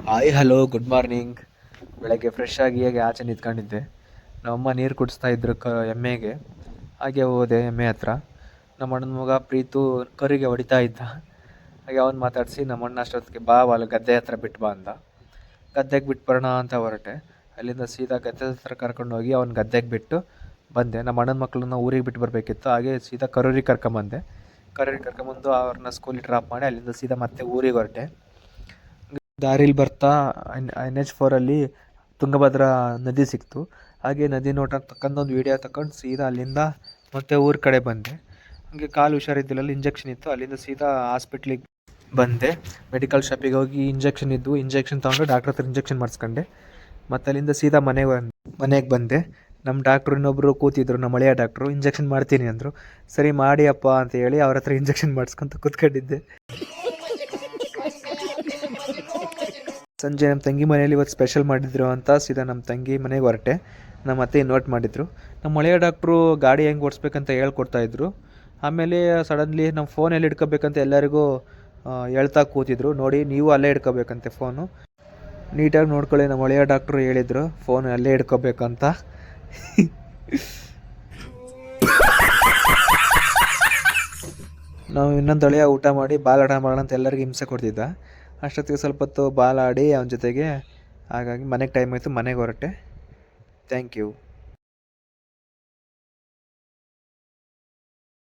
Hi hello good morning. ಬೆಳಗ್ಗೆ fresh ಆಗಿ ಹೇಗೆ ಆಚೆ ನಿಂತ್ಕೊಂಡಿದ್ದೆ. ನಮ್ಮಮ್ಮ ನೀರು ಕುಡಿಸ್ತಾ ಇದ್ರು ಎಮ್ಮೆಗೆ. ಹಾಗೆ ಹೋದೆ ಎಮ್ಮೆ ಹತ್ರ. ನಮ್ಮ ಅಣ್ಣನ ಮಗ ಪ್ರೀತು ಕರಿಗೆ ಹೊಡಿತಾ ಇದ್ದ. ಹಾಗೆ ಅವ್ನು ಮಾತಾಡಿಸಿ ನಮ್ಮ ಅಣ್ಣ ಅಷ್ಟೊತ್ತಿಗೆ ಬಾ ಅಲ್ಲಿ ಗದ್ದೆ ಹತ್ರ ಬಿಟ್ಟು ಬಾ ಅಂದ. ಗದ್ದೆಗೆ ಬಿಟ್ಟು ಬರೋಣ ಅಂತ ಹೊರಟೆ. ಅಲ್ಲಿಂದ ಸೀದಾ ಗದ್ದೆ ಹತ್ರ ಕರ್ಕೊಂಡೋಗಿ ಅವ್ನು ಗದ್ದೆಗೆ ಬಿಟ್ಟು ಬಂದೆ. ನಮ್ಮ ಅಣ್ಣನ ಮಕ್ಕಳನ್ನ ಊರಿಗೆ ಬಿಟ್ಟು ಬರಬೇಕಿತ್ತು. ಹಾಗೆ ಸೀದಾ ಕರೂರಿಗೆ ಕರ್ಕೊಂಬಂದೆ. ಕರೂರಿಗೆ ಕರ್ಕೊಂಬಂದು ಅವ್ರನ್ನ ಸ್ಕೂಲಿಗೆ ಡ್ರಾಪ್ ಮಾಡಿ ಅಲ್ಲಿಂದ ಸೀದಾ ಮತ್ತೆ ಊರಿಗೆ ಹೊರಟೆ. ದಾರಿಲಿ ಬರ್ತಾ NH4 ತುಂಗಭದ್ರಾ ನದಿ ಸಿಕ್ತು. ಹಾಗೆ ನದಿ ನೋಟ ತಕ್ಕಂದೊಂದು ವೀಡಿಯೋ ತಗೊಂಡು ಸೀದಾ ಅಲ್ಲಿಂದ ಮತ್ತೆ ಊರ ಕಡೆ ಬಂದೆ. ಹಾಗೆ ಕಾಲು ಹುಷಾರಿದ್ದಿಲ್ಲ, ಇಂಜೆಕ್ಷನ್ ಇತ್ತು. ಅಲ್ಲಿಂದ ಸೀದಾ ಹಾಸ್ಪಿಟ್ಲಿಗೆ ಬಂದೆ. ಮೆಡಿಕಲ್ ಶಾಪಿಗೆ ಹೋಗಿ ಇಂಜೆಕ್ಷನ್ ಇದ್ವು, ಇಂಜೆಕ್ಷನ್ ತೊಗೊಂಡು ಡಾಕ್ಟ್ರ್ ಹತ್ರ ಇಂಜೆಕ್ಷನ್ ಮಾಡಿಸ್ಕೊಂಡೆ. ಮತ್ತು ಅಲ್ಲಿಂದ ಸೀದಾ ಮನೆಗೆ ಬಂದೆ. ನಮ್ಮ ಡಾಕ್ಟ್ರು ಇನ್ನೊಬ್ಬರು ಕೂತಿದ್ರು, ನಮ್ಮ ಹಳೆಯ ಡಾಕ್ಟ್ರು. ಇಂಜೆಕ್ಷನ್ ಮಾಡ್ತೀನಿ ಅಂದರು. ಸರಿ ಮಾಡಿ ಅಪ್ಪ ಅಂತ ಹೇಳಿ ಅವ್ರ ಹತ್ರ ಇಂಜೆಕ್ಷನ್ ಮಾಡಿಸ್ಕೊಂತ ಕೂತ್ಕೊಂಡಿದ್ದೆ. ಸಂಜೆ ನಮ್ಮ ತಂಗಿ ಮನೇಲಿ ಇವತ್ತು ಸ್ಪೆಷಲ್ ಮಾಡಿದ್ರು ಅಂತ ಸೀದಾ ನಮ್ಮ ತಂಗಿ ಮನೆಗೆ ಹೊರಟೆ. ನಮ್ಮ ಅತ್ತೆ ಇನ್ವೈಟ್ ಮಾಡಿದ್ರು. ನಮ್ಮ ಹಳೆಯ ಡಾಕ್ಟ್ರು ಗಾಡಿ ಹೆಂಗೆ ಓಡಿಸ್ಬೇಕಂತ ಹೇಳ್ಕೊಡ್ತಾಯಿದ್ರು. ಆಮೇಲೆ ಸಡನ್ಲಿ ನಮ್ಮ ಫೋನ್ ಇಟ್ಕೋಬೇಕಂತ ಎಲ್ಲರಿಗೂ ಹೇಳ್ತಾ ಕೂತಿದ್ರು. ನೋಡಿ, ನೀವು ಅಲ್ಲೇ ಇಟ್ಕೋಬೇಕಂತೆ ಫೋನು. ನೀಟಾಗಿ ನೋಡ್ಕೊಳ್ಳಿ, ನಮ್ಮ ಹಳೆಯ ಡಾಕ್ಟ್ರು ಹೇಳಿದರು ಫೋನ್ ಅಲ್ಲೇ ಇಟ್ಕೋಬೇಕಂತ. ನಾವು ಇನ್ನೊಂದು ಹಳೆಯ ಊಟ ಮಾಡಿ ಬಾಲಾಟ ಮಾಡೋಣ ಅಂತ ಎಲ್ಲರಿಗೂ ಹಿಂಸೆ ಕೊಡ್ತಿದ್ದ. ಅಷ್ಟೊತ್ತಿಗೆ ಸ್ವಲ್ಪ ಹೊತ್ತು ಬಾಲಾಡಿ ಅವನ ಜೊತೆಗೆ. ಹಾಗಾಗಿ ಮನೆಗೆ ಟೈಮ್ ಆಯಿತು, ಮನೆಗೆ ಹೊರಟೆ. Thank you.